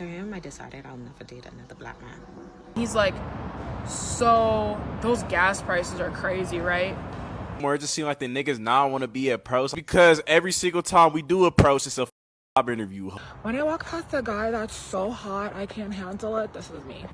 after him, I decided I'll never date another black man. He's like, so those gas prices are crazy, right? More, it just seems like the niggas now want to be approached because every single time we do approach, it's a job interview. When I walk past a guy that's so hot I can't handle it, this is me.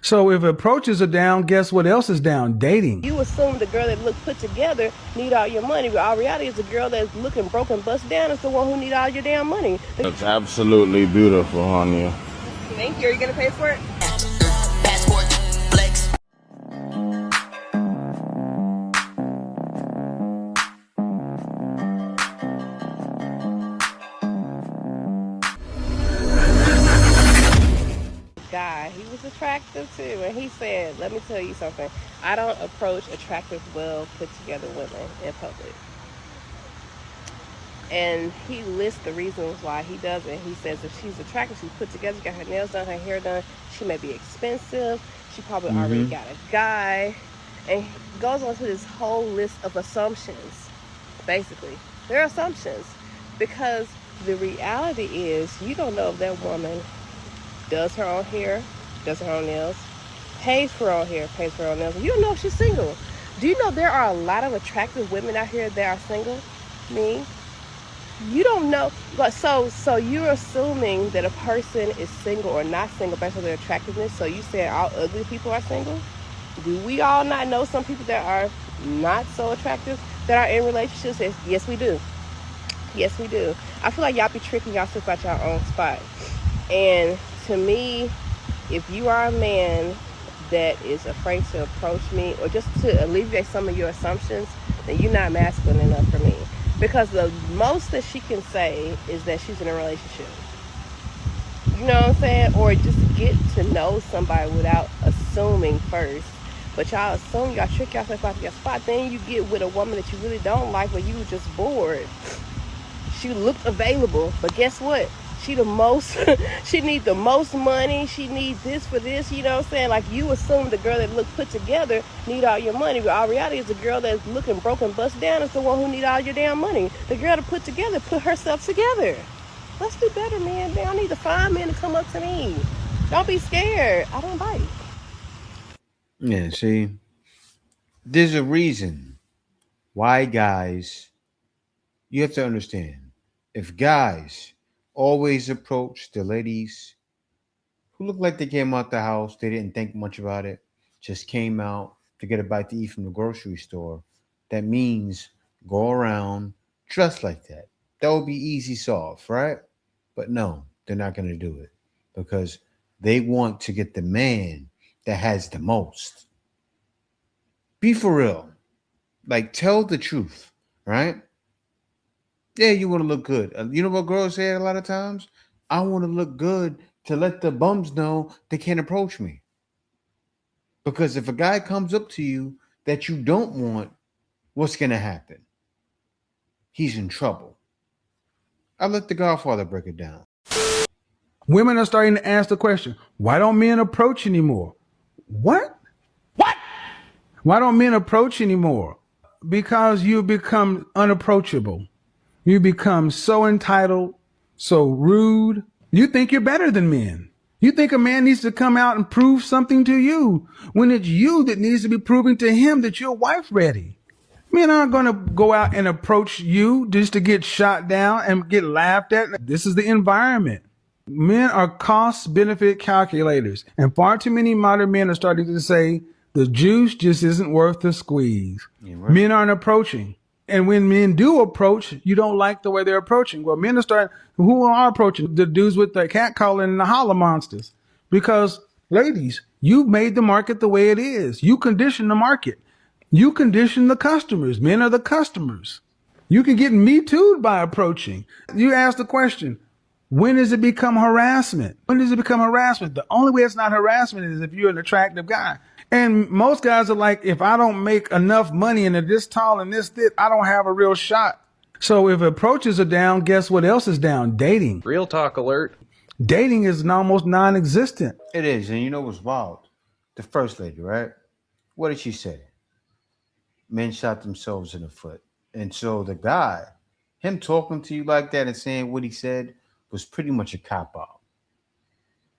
So if approaches are down, guess what else is down? Dating. You assume the girl that look put together need all your money, but all reality is the girl that's looking broken, bust down is the one who need all your damn money. That's absolutely beautiful, honey. Thank you. Are you gonna pay for it? Passport, flex. Guy, he was attractive too, and he said, let me tell you something, I don't approach attractive, well put together women in public. And he lists the reasons why he doesn't. He says if she's attractive, she's put together, got her nails done, her hair done, she may be expensive, she probably already got a guy, and he goes on to this whole list of assumptions. Basically, they're assumptions, because the reality is you don't know if that woman does her own hair, does her own nails, pays for her own hair, pays for her own nails. You don't know if she's single. Do you know there are a lot of attractive women out here that are single? Me? You don't know. But so you're assuming that a person is single or not single based on their attractiveness. So you say all ugly people are single? Do we all not know some people that are not so attractive that are in relationships? Yes, we do. Yes, we do. I feel like y'all be tricking yourself out your own spot. And to me, if you are a man that is afraid to approach me or just to alleviate some of your assumptions, then you're not masculine enough for me. Because the most that she can say is that she's in a relationship. You know what I'm saying? Or just get to know somebody without assuming first. But y'all assume, y'all trick yourself out of your spot. Then you get with a woman that you really don't like, but you were just bored. She looked available, but guess what? She the most, she need the most money. She need this for this, you know what I'm saying? Like you assume the girl that look put together need all your money, but all reality is the girl that's looking broken, bust down is the one who need all your damn money. The girl that put together, put herself together. Let's do better, man. I need to find men to come up to me. Don't be scared. I don't bite. Yeah, see, there's a reason why guys, you have to understand, if guys always approach the ladies who look like they came out the house, they didn't think much about it, just came out to get a bite to eat from the grocery store, that means go around dressed like that. That would be easy solve, right? But no, they're not going to do it because they want to get the man that has the most. Be for real. Like, tell the truth, right? Yeah, you want to look good. You know what girls say a lot of times? I want to look good to let the bums know they can't approach me. Because if a guy comes up to you that you don't want, what's going to happen? He's in trouble. I let the Godfather break it down. Women are starting to ask the question, why don't men approach anymore? What? Why don't men approach anymore? Because you become unapproachable. You become so entitled, so rude. You think you're better than men. You think a man needs to come out and prove something to you when it's you that needs to be proving to him that you're wife ready. Men aren't going to go out and approach you just to get shot down and get laughed at. This is the environment. Men are cost benefit calculators. And far too many modern men are starting to say the juice just isn't worth the squeeze. Yeah, right. Men aren't approaching. And when men do approach, you don't like the way they're approaching. Well, men are starting, who are approaching? The dudes with the cat calling and the holler monsters. Because, ladies, you made the market the way it is. You condition the market. You condition the customers. Men are the customers. You can get me too'd by approaching. You ask the question, when does it become harassment? When does it become harassment? The only way it's not harassment is if you're an attractive guy. And most guys are like, if I don't make enough money and they're this tall and this thick, I don't have a real shot. So if approaches are down, guess what else is down? Dating. Real talk alert. Dating is almost non-existent. It is. And you know what's wild? The first lady, right? What did she say? Men shot themselves in the foot. And so the guy, him talking to you like that and saying what he said was pretty much a cop-out.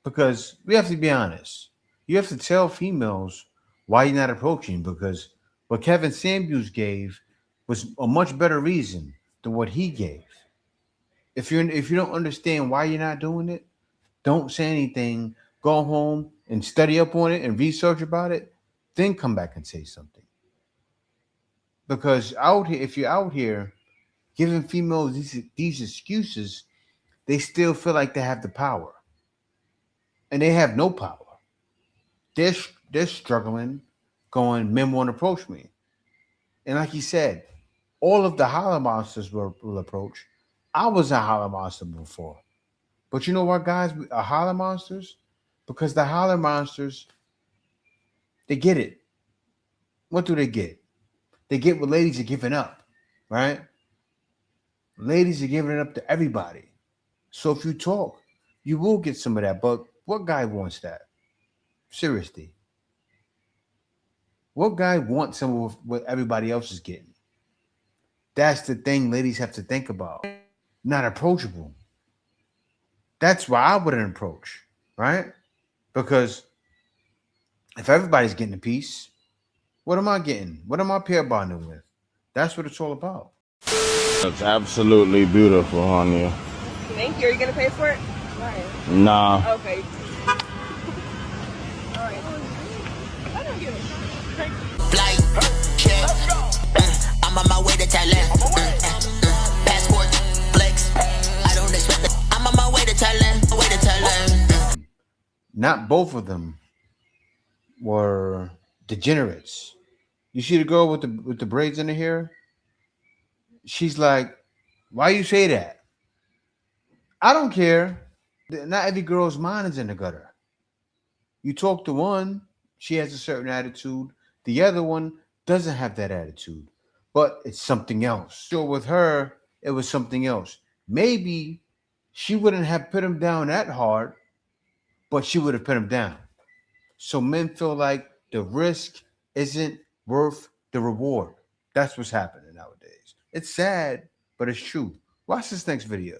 Because we have to be honest. You have to tell females why you're not approaching, because what Kevin Samuels gave was a much better reason than what he gave. If you don't understand why you're not doing it, don't say anything. Go home and study up on it and research about it. Then come back and say something. Because out here, if you're out here giving females these excuses, they still feel like they have the power, and they have no power. They're struggling, going, men won't approach me. And like he said, all of the holler monsters will approach. I was a holler monster before. But you know what, guys, are holler monsters? Because the holler monsters, they get it. What do they get? They get what ladies are giving up, right? Ladies are giving it up to everybody. So if you talk, you will get some of that. But what guy wants that? Seriously. What guy wants some of what everybody else is getting? That's the thing ladies have to think about. Not approachable. That's why I wouldn't approach, right? Because if everybody's getting a piece, what am I getting? What am I pair bonding with? That's what it's all about. That's absolutely beautiful on you. Thank you. Are you gonna pay for it? Right. Nah. Okay. All right. I don't give a shit. Flight check. I'm on my way to Thailand. Passport flex. I don't expect it. I'm on my way to Thailand. Way to Thailand. Not both of them were degenerates. You see the girl with the braids in her hair? She's like, why you say that? I don't care. Not every girl's mind is in the gutter. You talk to one, she has a certain attitude. The other one doesn't have that attitude, but it's something else. So with her, it was something else. Maybe she wouldn't have put him down that hard, but she would have put him down. So men feel like the risk isn't worth the reward. That's what's happening nowadays. It's sad, but it's true. Watch this next video.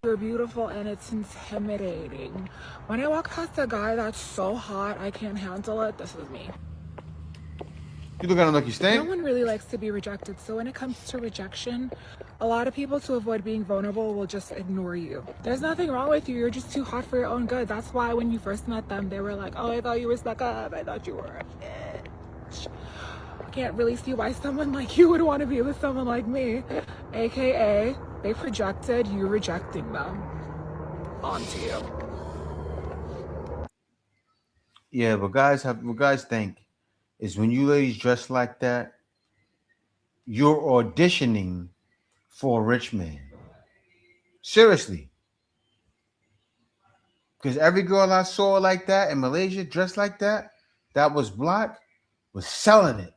You're beautiful and it's intimidating. When I walk past a guy that's so hot I can't handle it, this is me. You look at him like you No stink. one really likes to be rejected, so when it comes to rejection, a lot of people, to avoid being vulnerable, will just ignore you. There's nothing wrong with you, you're just too hot for your own good. That's why when you first met them, they were like, oh, I thought you were stuck up, I thought you were a bitch. I can't really see why someone like you would want to be with someone like me. AKA, they projected you rejecting them onto you. Yeah, what guys think is when you ladies dress like that, you're auditioning for a rich man. Seriously. Because every girl I saw like that in Malaysia, dressed like that was black, was selling it.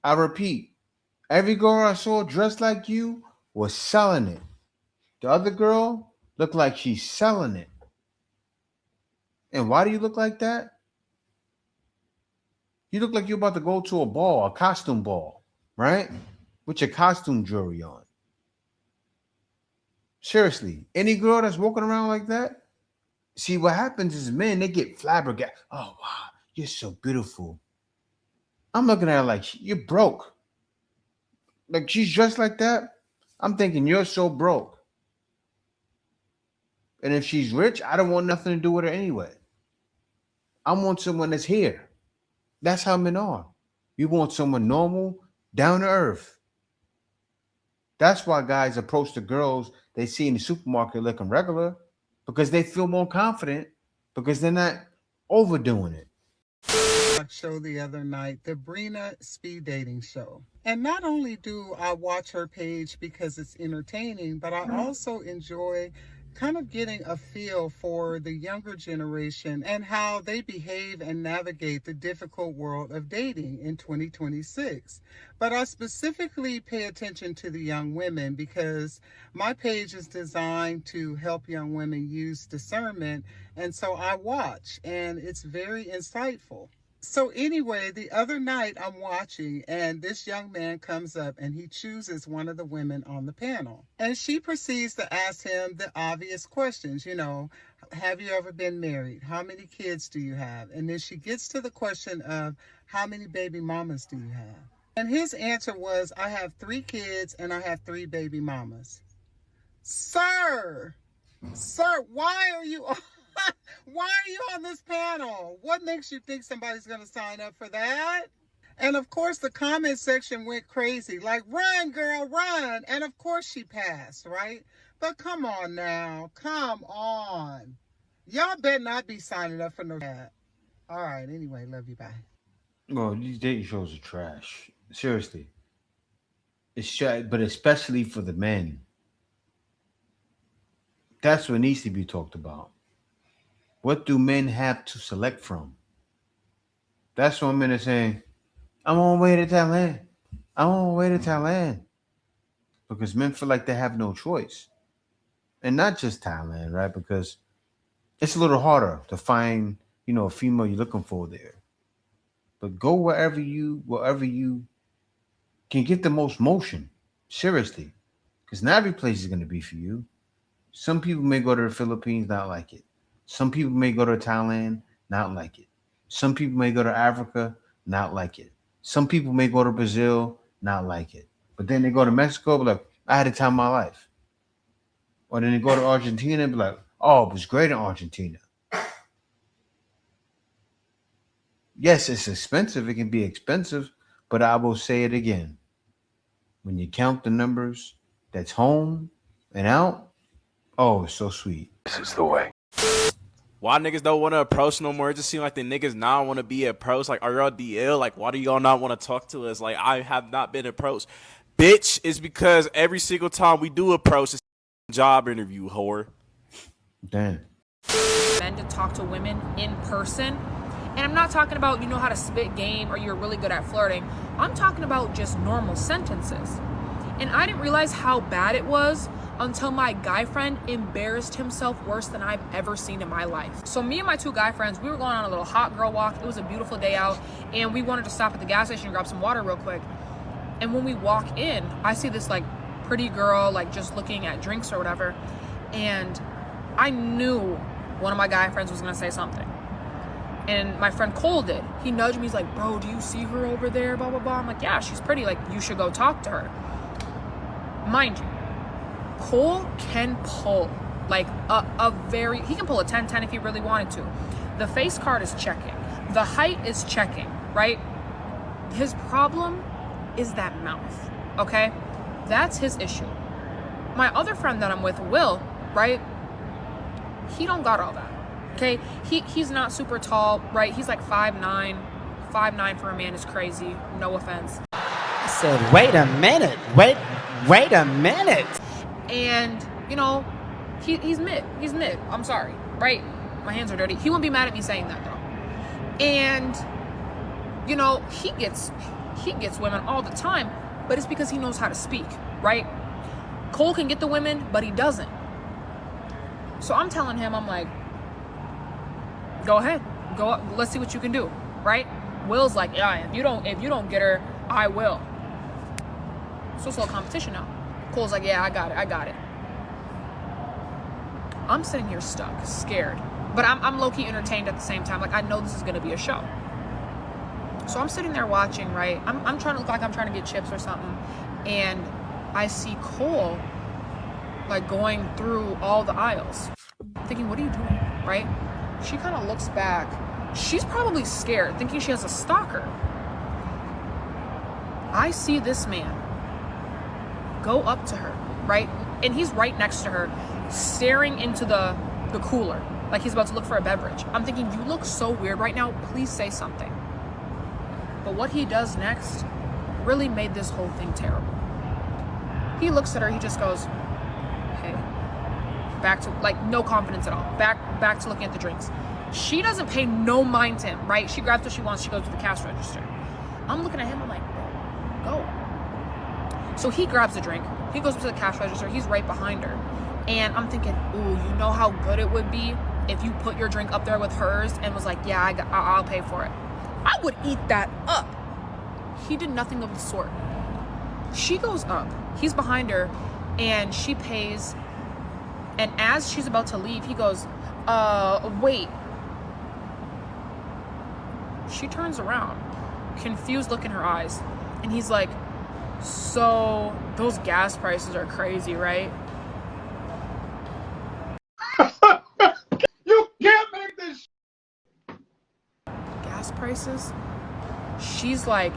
I repeat, every girl I saw dressed like you was selling it. The other girl looked like she's selling it. And why do you look like that? You look like you're about to go to a ball, a costume ball, right? With your costume jewelry on. Seriously, any girl that's walking around like that, see what happens is men, they get flabbergasted. Oh, wow, you're so beautiful. I'm looking at her like, you're broke. Like she's dressed like that. I'm thinking you're so broke. And if she's rich, I don't want nothing to do with her anyway. I want someone that's here. That's how men are. You want someone normal, down to earth. That's why guys approach the girls they see in the supermarket looking regular, because they feel more confident, because they're not overdoing it. Show the other night, the Brina speed dating show. And not only do I watch her page because it's entertaining, but I also enjoy kind of getting a feel for the younger generation and how they behave and navigate the difficult world of dating in 2026. But I specifically pay attention to the young women because my page is designed to help young women use discernment. And so I watch, and it's very insightful. So anyway, the other night I'm watching and this young man comes up and he chooses one of the women on the panel. And she proceeds to ask him the obvious questions, have you ever been married? How many kids do you have? And then she gets to the question of how many baby mamas do you have? And his answer was, I have 3 kids and I have 3 baby mamas. Sir, why are you on this panel? What makes you think somebody's going to sign up for that? And of course, the comment section went crazy. Like, run, girl, run. And of course she passed, right? But come on now. Come on. Y'all better not be signing up for no that. All right. Anyway, love you. Bye. Well, these dating shows are trash. Seriously. It's trash, but especially for the men. That's what needs to be talked about. What do men have to select from? That's what men are saying. I'm on my way to Thailand. I'm on my way to Thailand. Because men feel like they have no choice. And not just Thailand, right? Because it's a little harder to find, a female you're looking for there. But go wherever you can get the most motion. Seriously. Because not every place is going to be for you. Some people may go to the Philippines, not like it. Some people may go to Thailand, not like it. Some people may go to Africa, not like it. Some people may go to Brazil, not like it. But then they go to Mexico, be like, I had a time of my life. Or then they go to Argentina and be like, oh, it was great in Argentina. Yes, it's expensive. It can be expensive, but I will say it again. When you count the numbers that's home and out, oh, it's so sweet. This is the way. Why niggas don't want to approach no more? It just seems like the niggas now want to be approached. Like, are y'all DL? Like, why do y'all not want to talk to us? Like, I have not been approached. Bitch, it's because every single time we do approach, it's a job interview, whore. Damn. Men to talk to women in person. And I'm not talking about you know how to spit game or you're really good at flirting. I'm talking about just normal sentences. And I didn't realize how bad it was until my guy friend embarrassed himself worse than I've ever seen in my life. So me and my 2 guy friends, we were going on a little hot girl walk. It was a beautiful day out and we wanted to stop at the gas station and grab some water real quick. And when we walk in, I see this like pretty girl like just looking at drinks or whatever. And I knew one of my guy friends was gonna say something. And my friend Cole did. He nudged me, he's like, bro, do you see her over there, blah, blah, blah. I'm like, yeah, she's pretty, like, you should go talk to her. Mind you, Cole can pull, like, he can pull a 10-10 if he really wanted to. The face card is checking. The height is checking, right? His problem is that mouth, okay? That's his issue. My other friend that I'm with, Will, right? He don't got all that. Okay, he's not super tall, right? He's like 5'9". 5'9" for a man is crazy. No offense. I said, wait a minute. Wait a minute. And, you know, he's mid. He's mid. I'm sorry, right? My hands are dirty. He won't be mad at me saying that, though. And, you know, he gets women all the time, but it's because he knows how to speak, right? Cole can get the women, but he doesn't. So I'm telling him, I'm like, go ahead, go up, let's see what you can do, right? Will's like, yeah, if you don't get her, I will. So it's a little competition now. Cole's like, yeah, I got it. I'm sitting here stuck, scared, but I'm low-key entertained at the same time. Like, I know this is gonna be a show. So I'm sitting there watching, right? I'm trying to look like I'm trying to get chips or something, and I see Cole like going through all the aisles. I'm thinking, what are you doing, right? She kind of looks back. She's probably scared, thinking she has a stalker. I see this man go up to her, right? And he's right next to her, staring into the cooler, like he's about to look for a beverage. I'm thinking, you look so weird right now. Please say something. But what he does next really made this whole thing terrible. He looks at her, he just goes, hey. Back to, like, no confidence at all. Back to looking at the drinks. She doesn't pay no mind to him, right? She grabs what she wants, she goes to the cash register. I'm looking at him, I'm like, go. So he grabs a drink, he goes to the cash register, he's right behind her. And I'm thinking, ooh, you know how good it would be if you put your drink up there with hers and was like, yeah, I'll pay for it. I would eat that up. He did nothing of the sort. She goes up. He's behind her, and she pays. And as she's about to leave, he goes, wait. She turns around, confused look in her eyes, and he's like, so those gas prices are crazy, right? You can't make this. Gas prices? She's like,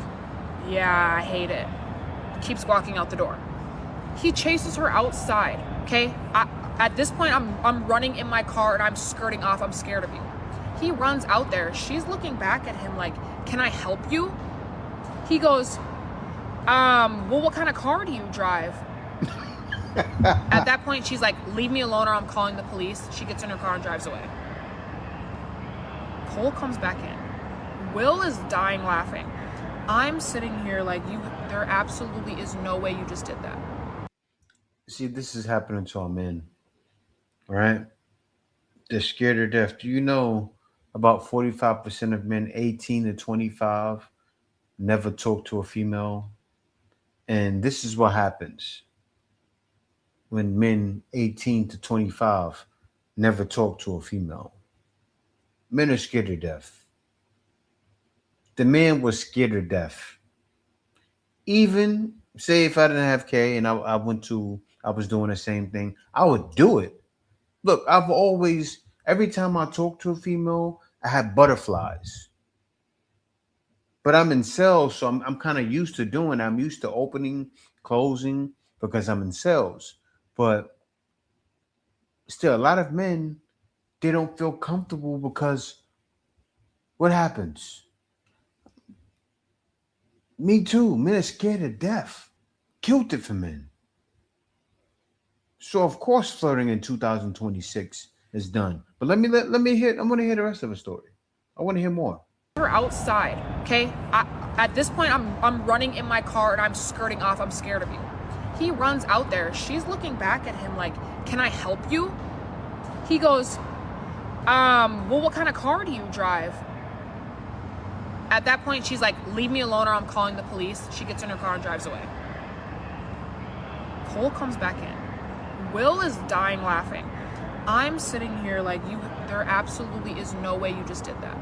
yeah, I hate it. Keeps walking out the door. He chases her outside, okay? At this point, I'm running in my car and I'm skirting off. I'm scared of you. He runs out there. She's looking back at him like, can I help you? He goes, well, what kind of car do you drive? At that point, she's like, leave me alone or I'm calling the police. She gets in her car and drives away. Cole comes back in. Will is dying laughing. I'm sitting here like, there absolutely is no way you just did that. See, this is happening to our men. All right? They're scared to death. Do you know about 45% of men 18 to 25 never talk to a female? And this is what happens when men 18 to 25 never talk to a female. Men are scared to death. The man was scared to death. Even say if I didn't have K and I was doing the same thing, I would do it. Look, I've always, every time I talk to a female, I have butterflies. But I'm in sales, so I'm kind of used to doing it. I'm used to opening, closing, because I'm in sales. But still, a lot of men, they don't feel comfortable because what happens? Me too. Men are scared to death. Killed it for men. So of course, flirting in 2026 is done. But let me hear. I want to hear the rest of the story. I want to hear more. Her outside, okay? At this point, I'm running in my car and I'm skirting off. I'm scared of you. He runs out there. She's looking back at him like, can I help you? He goes, well, what kind of car do you drive? At that point, she's like, leave me alone or I'm calling the police. She gets in her car and drives away. Cole comes back in. Will is dying laughing. I'm sitting here like, there absolutely is no way you just did that.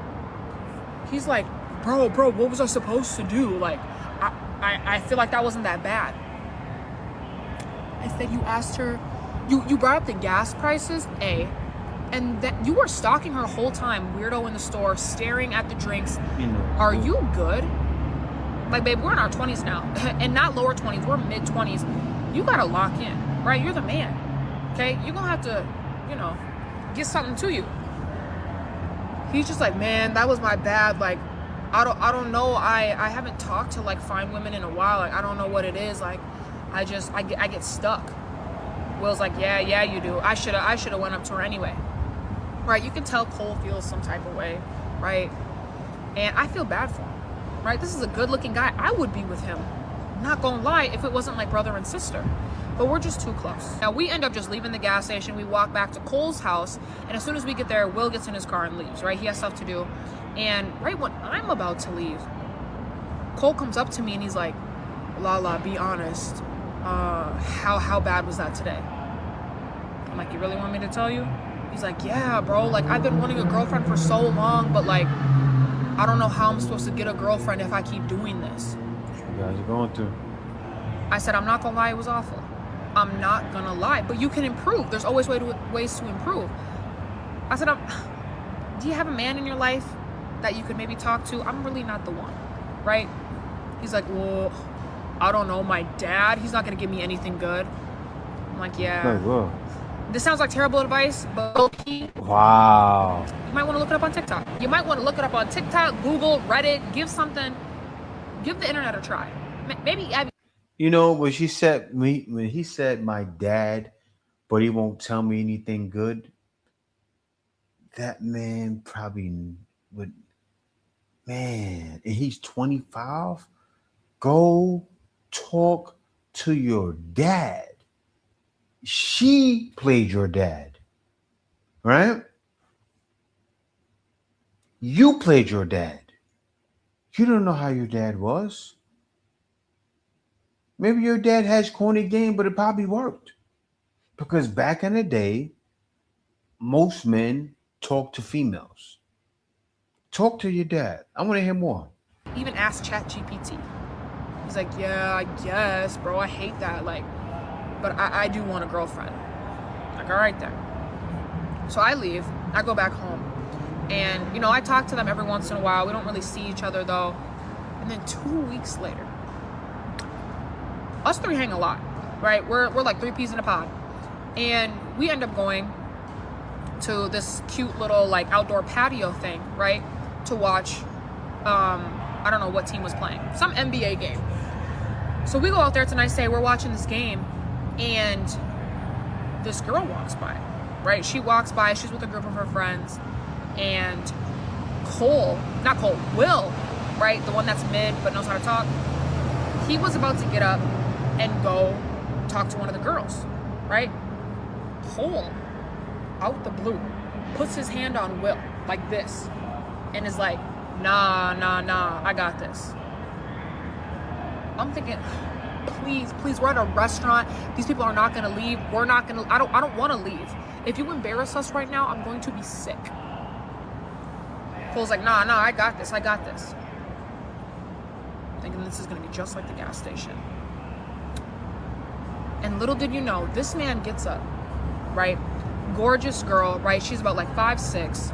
He's like, bro, what was I supposed to do? Like, I feel like that wasn't that bad. I said, you asked her, you brought up the gas prices, A, and that you were stalking her the whole time, weirdo in the store, staring at the drinks. Are you good? Like, babe, we're in our 20s now, and not lower 20s, we're mid 20s. You gotta lock in, right? You're the man, okay? You're gonna have to, get something to you. He's just like, man, that was my bad. Like, I don't know. I haven't talked to like fine women in a while. Like, I don't know what it is. Like, I get stuck. Will's like, yeah, you do. I should have went up to her anyway. Right? You can tell Cole feels some type of way, right? And I feel bad for him, right? This is a good-looking guy. I would be with him. Not gonna lie, if it wasn't like brother and sister. But we're just too close. Now, we end up just leaving the gas station. We walk back to Cole's house. And as soon as we get there, Will gets in his car and leaves, right? He has stuff to do. And right when I'm about to leave, Cole comes up to me and he's like, Lala, be honest. How bad was that today? I'm like, you really want me to tell you? He's like, yeah, bro. Like, I've been wanting a girlfriend for so long, but like, I don't know how I'm supposed to get a girlfriend if I keep doing this. You guys are going through. I said, I'm not gonna lie, it was awful. I'm not gonna lie, but you can improve. There's always ways to improve. I said, do you have a man in your life that you could maybe talk to? I'm really not the one, right? He's like, well, I don't know, my dad, he's not gonna give me anything good. I'm like, yeah. Whoa. This sounds like terrible advice, but wow. You might want to look it up on TikTok. You might want to look it up on TikTok, Google, Reddit, give the internet a try. Maybe Abby. When he said my dad, but he won't tell me anything good, that man probably would, man, and he's 25. Go talk to your dad. She played your dad, right? You played your dad. You don't know how your dad was. Maybe your dad has corny game, but it probably worked. Because back in the day, most men talk to females. Talk to your dad. I want to hear more. Even ask ChatGPT. He's like, yeah, I guess, bro. I hate that. Like, but I do want a girlfriend. Like, all right then. So I leave. I go back home. And, you know, I talk to them every once in a while. We don't really see each other, though. And then 2 weeks later, us three hang a lot, right? We're like three peas in a pod. And we end up going to this cute little, like, outdoor patio thing, right? To watch, I don't know what team was playing. Some NBA game. So we go out there. It's a nice day. We're watching this game. And this girl walks by, right? She walks by. She's with a group of her friends. And Will, right? The one that's mid but knows how to talk. He was about to get up and go talk to one of the girls, right? Cole, out the blue, puts his hand on Will like this and is like, nah, I got this. I'm thinking, please, we're at a restaurant. These people are not gonna leave. I don't wanna leave. If you embarrass us right now, I'm going to be sick. Cole's like, nah, I got this. Thinking this is gonna be just like the gas station. And little did you know, this man gets up, right? Gorgeous girl, right? She's about like 5'6",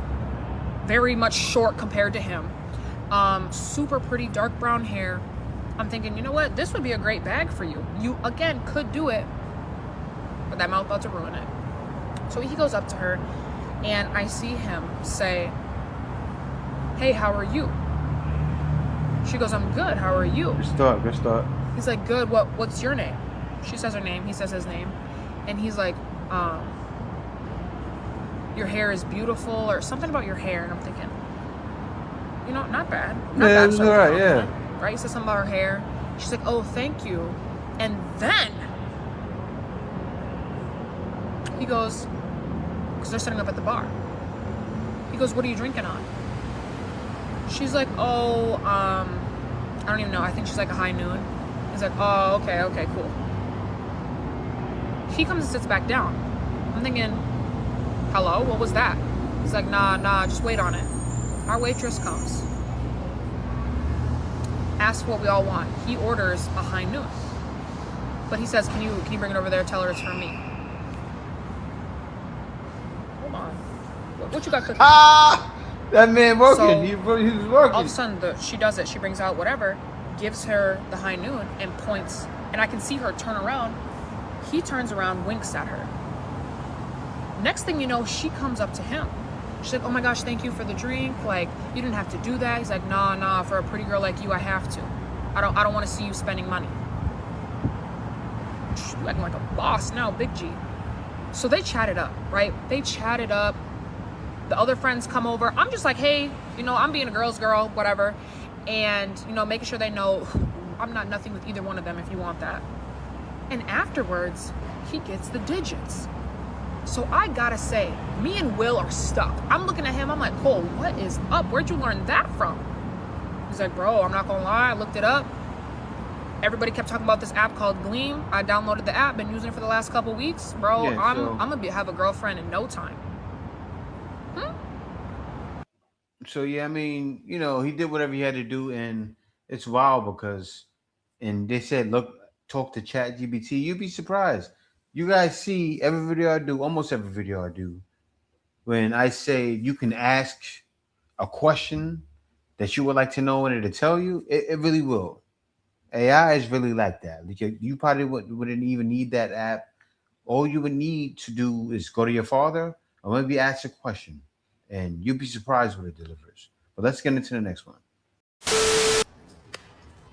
very much short compared to him. Super pretty, dark brown hair. I'm thinking, you know what? This would be a great bag for you. You, again, could do it, but that mouth about to ruin it. So he goes up to her, and I see him say, hey, how are you? She goes, I'm good. How are you? Good start. He's like, good. What's your name? She says her name. He says his name. And he's like, your hair is beautiful, or something about your hair. And I'm thinking, you know, not bad. Yeah, it's all right, yeah. Right? He says something about her hair. She's like, oh, thank you. And then he goes, because they're setting up at the bar. He goes, what are you drinking on? She's like, oh, I don't even know. I think she's like a high noon. He's like, oh, okay, cool. He comes and sits back down. I'm thinking, hello, what was that? He's like, nah, just wait on it. Our waitress comes. Asks what we all want. He orders a high noon. But he says, can you bring it over there? Tell her it's from me. Hold on. What you got cooking? That man working. So, he was working. All of a sudden, she does it. She brings out whatever, gives her the high noon, and points. And I can see her turn around. He turns around, winks at her. Next thing you know, she comes up to him. She's like, oh my gosh, thank you for the drink. Like, you didn't have to do that. He's like, nah, for a pretty girl like you, I have to. I don't want to see you spending money. She's acting like a boss now, big G. So they chatted up, right? The other friends come over. I'm just like, hey, you know, I'm being a girl's girl, whatever. And, you know, making sure they know I'm not nothing with either one of them if you want that. And afterwards, he gets the digits. So I gotta say, me and Will are stuck. I'm looking at him, I'm like, Cole, what is up? Where'd you learn that from? He's like, bro, I'm not gonna lie, I looked it up. Everybody kept talking about this app called Gleam. I downloaded the app, been using it for the last couple weeks. Bro, Yeah, I'm gonna have a girlfriend in no time. So yeah, I mean, you know, he did whatever he had to do, and it's wild because, and they said, look, talk to ChatGPT. You'd be surprised. You guys see every video I do, almost every video I do, when I say you can ask a question that you would like to know and it'll tell you, it really will. AI is really like that. You probably wouldn't even need that app. All you would need to do is go to your father or maybe ask a question, and you'd be surprised what it delivers. But let's get into the next one.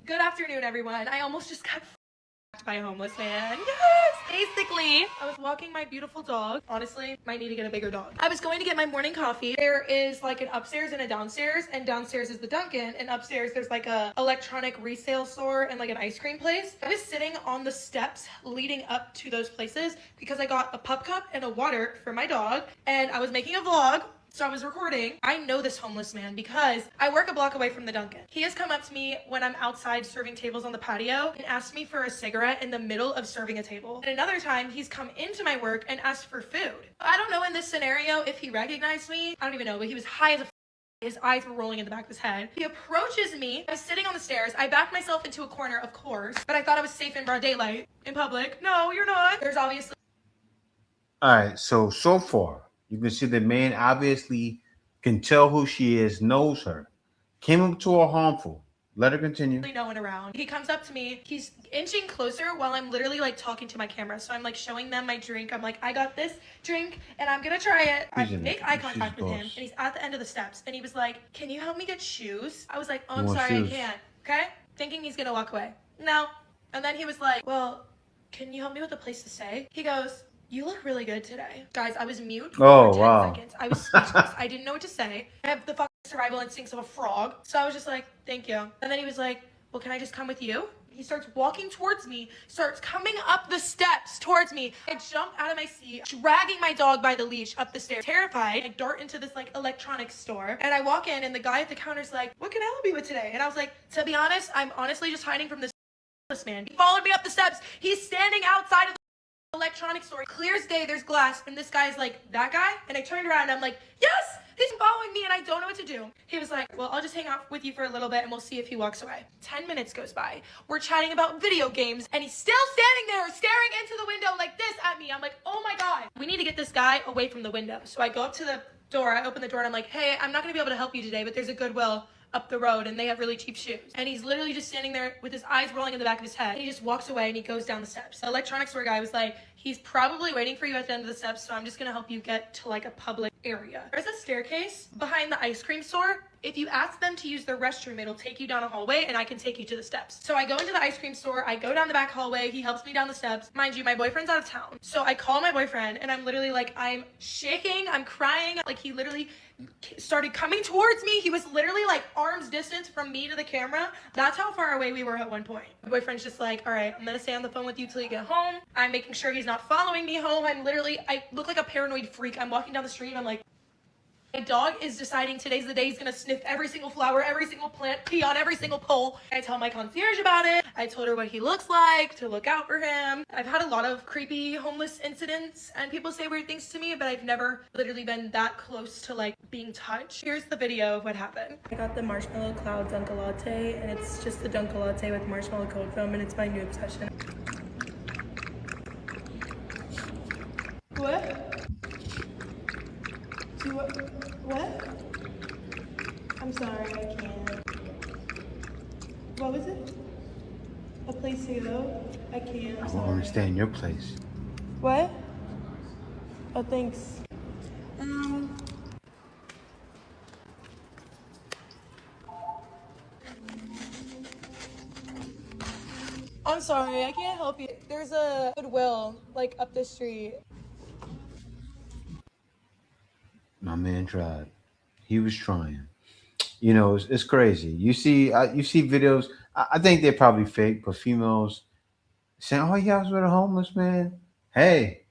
Good afternoon, everyone. I almost just got f***ed by a homeless man. Yes! Basically, I was walking my beautiful dog. Honestly, might need to get a bigger dog. I was going to get my morning coffee. There is like an upstairs and a downstairs, and downstairs is the Dunkin', and upstairs there's like a electronic resale store and like an ice cream place. I was sitting on the steps leading up to those places because I got a pup cup and a water for my dog, and I was making a vlog. So I was recording. I know this homeless man because I work a block away from the Dunkin'. He has come up to me when I'm outside serving tables on the patio and asked me for a cigarette in the middle of serving a table. And another time, he's come into my work and asked for food. I don't know in this scenario if he recognized me. I don't even know, but he was high as a his eyes were rolling in the back of his head. He approaches me. I was sitting on the stairs. I backed myself into a corner, of course, but I thought I was safe in broad daylight. In public. No, you're not. There's obviously... All right, so far, you can see the man obviously can tell who she is, knows her, came up to her harmful. Let her continue. No one around. He comes up to me. He's inching closer while I'm literally like talking to my camera. So I'm like showing them my drink. I'm like, I got this drink and I'm gonna try it. I make eye contact with him and he's at the end of the steps and he was like, can you help me get shoes? I was like, oh, I'm sorry, I can't. Okay? Thinking he's gonna walk away. No. And then he was like, well, can you help me with a place to stay? He goes, you look really good today. Guys, I was mute for 10 seconds. I was speechless. I didn't know what to say. I have the fucking survival instincts of a frog. So I was just like, thank you. And then he was like, well, can I just come with you? He starts walking towards me, starts coming up the steps towards me. I jump out of my seat, dragging my dog by the leash up the stairs. Terrified, I dart into this like electronics store. And I walk in and the guy at the counter's like, what can I help you with today? And I was like, to be honest, I'm honestly just hiding from this man. He followed me up the steps. He's standing outside of the electronics store. Clear as day, there's glass, and this guy's like, that guy? And I turned around and I'm like, yes, he's following me and I don't know what to do. He was like, well, I'll just hang out with you for a little bit and we'll see if he walks away. 10 minutes goes by. We're chatting about video games and he's still standing there staring into the window like this at me. I'm like, oh my God, we need to get this guy away from the window. So I go up to the door, I open the door and I'm like, hey, I'm not gonna be able to help you today, but there's a Goodwill up the road and they have really cheap shoes. And he's literally just standing there with his eyes rolling in the back of his head. And he just walks away and he goes down the steps. The electronics store guy was like, he's probably waiting for you at the end of the steps, so I'm just gonna help you get to like a public area. There's a staircase behind the ice cream store. If you ask them to use their restroom, it'll take you down a hallway and I can take you to the steps. So I go into the ice cream store, I go down the back hallway, he helps me down the steps. Mind you, my boyfriend's out of town. So I call my boyfriend and I'm literally like, I'm shaking, I'm crying. Like he literally started coming towards me. He was literally like arm's distance from me to the camera. That's how far away we were at one point. My boyfriend's just like, all right, I'm gonna stay on the phone with you till you get home. I'm making sure he's not following me home. I look like a paranoid freak. I'm walking down the street, I'm like, my dog is deciding today's the day he's gonna sniff every single flower, every single plant, pee on every single pole. I tell my concierge about it. I told her what he looks like, to look out for him. I've had a lot of creepy homeless incidents and people say weird things to me, but I've never literally been that close to like being touched. Here's the video of what happened. I got the marshmallow cloud Dunkin' Latte and it's just the Dunkin' Latte with marshmallow cold foam and it's my new obsession. What? What? I'm sorry, I can't. What was it? A place to go? I can't. I won't understand your place. What? Oh, thanks. I'm sorry, I can't help you. There's a Goodwill, like, up the street. My man tried. He was trying. You know, it's crazy. You see videos. I think they're probably fake, but females saying, "Oh, yeah, I was with a homeless man." Hey,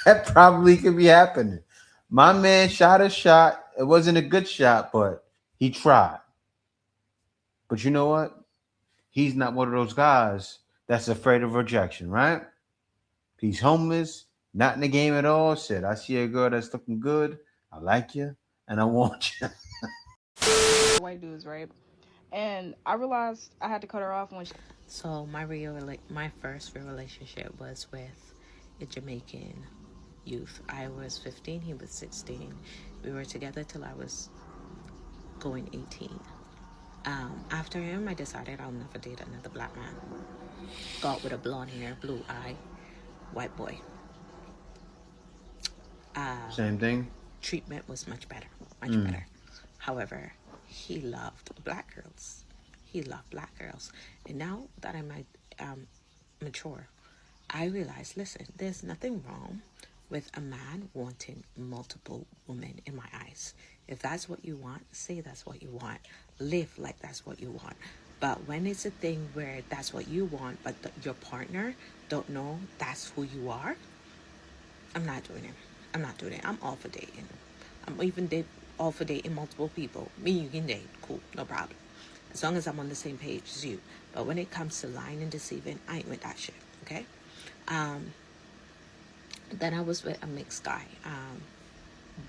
that probably could be happening. My man shot a shot. It wasn't a good shot, but he tried. But you know what? He's not one of those guys that's afraid of rejection, right? He's homeless, not in the game at all. Said, I see a girl that's looking good. I like you, and I want you. White dudes, right? And I realized I had to cut her off when she... So my first real relationship was with a Jamaican youth. I was 15, he was 16. We were together till I was going 18. After him, I decided I'll never date another black man. Got with a blonde hair, blue eye, white boy. Same thing. Treatment was much better, much better. However, he loved black girls. He loved black girls. And now that I'm mature, I realize, listen, there's nothing wrong with a man wanting multiple women in my eyes. If that's what you want, say that's what you want. Live like that's what you want. But when it's a thing where that's what you want, but your partner don't know that's who you are, I'm not doing it. I'm not doing it. I'm all for dating. I'm even all for dating multiple people. Me, you can date. Cool, no problem. As long as I'm on the same page as you. But when it comes to lying and deceiving, I ain't with that shit. Okay? Then I was with a mixed guy.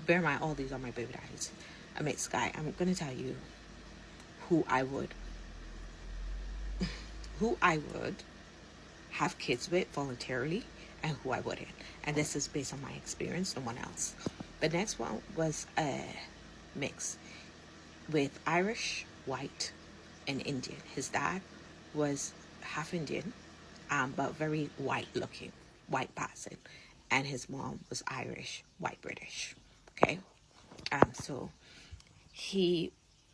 Bear in mind, all these are my baby daddies. A mixed guy. I'm gonna tell you who I would have kids with voluntarily and who I wouldn't. And this is based on my experience, no one else. The next one was a mix with Irish, white, and Indian. His dad was half Indian, but very white looking, white passing. And his mom was Irish, white British. Okay? So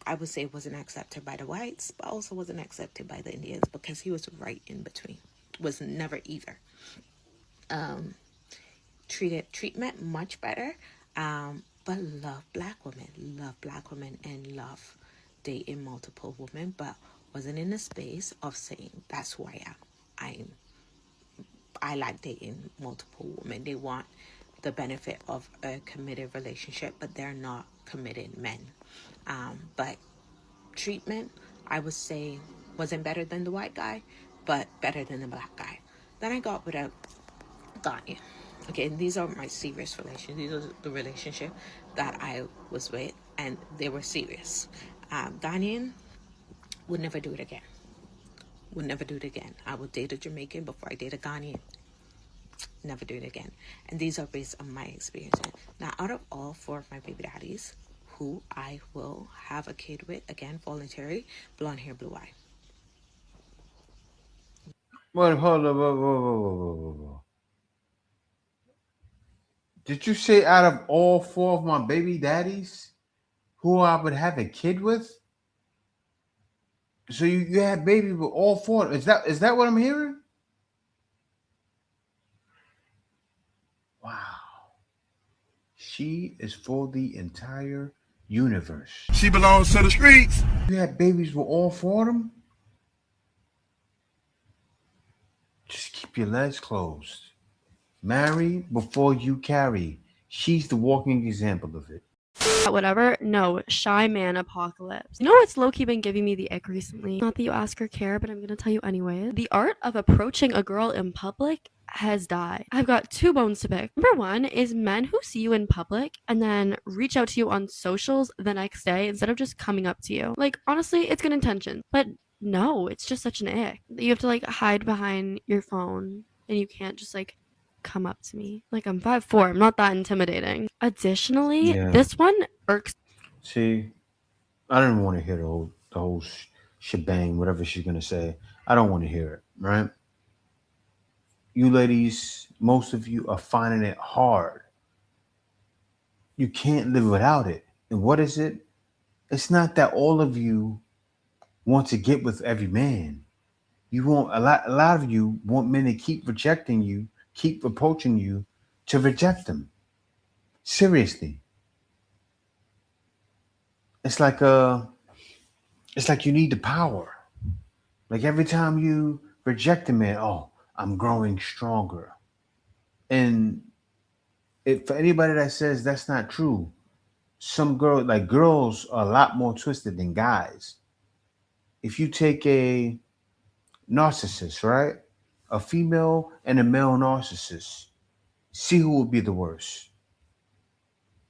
I would say wasn't accepted by the whites, but also wasn't accepted by the Indians because he was right in between. Was never either. Treatment much better, but love black women and love dating multiple women, but wasn't in a space of saying that's who I am. I like dating multiple women. They want the benefit of a committed relationship, but they're not committed men. But treatment, I would say, wasn't better than the white guy, but better than the black guy. Then I got with a Ghanaian. Okay, and these are my serious relations. These are the relationship that I was with, and they were serious. Ghanaian, would never do it again. Would never do it again. I would date a Jamaican before I date a Ghanaian. Never do it again. And these are based on my experience. Now, out of all 4 of my baby daddies, who I will have a kid with, again, voluntarily, blonde hair, blue eye. Wait, hold on, whoa. Did you say out of all 4 of my baby daddies, who I would have a kid with? So you had baby with all 4? Is that what I'm hearing? Wow. She is for the entire universe. She belongs to the streets. You had babies with all 4 of them? Just keep your legs closed. Marry before you carry. She's the walking example of it. Whatever. No, shy man apocalypse. You know what's low-key been giving me the ick recently? Not that you ask or care, but I'm gonna tell you anyway. The art of approaching a girl in public has died. I've got 2 bones to pick. Number 1 is men who see you in public and then reach out to you on socials the next day instead of just coming up to you. Like, honestly, it's good intention, but no, it's just such an ick. You have to like hide behind your phone and you can't just like come up to me. Like, I'm 5'4", I'm not that intimidating. Additionally, this one irks. See, I didn't want to hear the whole shebang, whatever she's gonna say. I don't want to hear it, right? You ladies, most of you are finding it hard. You can't live without it. And what is it? It's not that all of you want to get with every man. You want a lot of you want men to keep rejecting you, keep approaching you to reject them. Seriously. It's like you need the power. Like every time you reject a man, oh, I'm growing stronger. And for anybody that says that's not true, girls are a lot more twisted than guys. If you take a narcissist, right? A female and a male narcissist, see who would be the worst.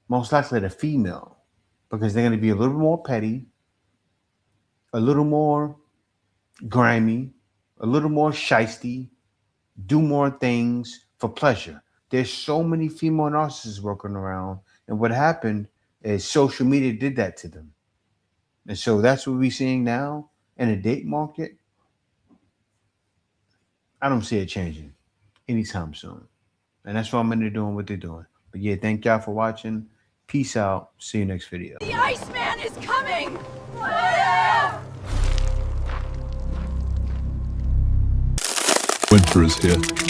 Most likely the female, because they're going to be a little more petty, a little more grimy, a little more shisty, do more things for pleasure. There's so many female narcissists working around, and what happened is social media did that to them. And so that's what we're seeing now in the date market. I don't see it changing anytime soon. And that's why they're doing what they're doing. But yeah, thank y'all for watching. Peace out. See you next video. The Iceman is coming! Winter is here.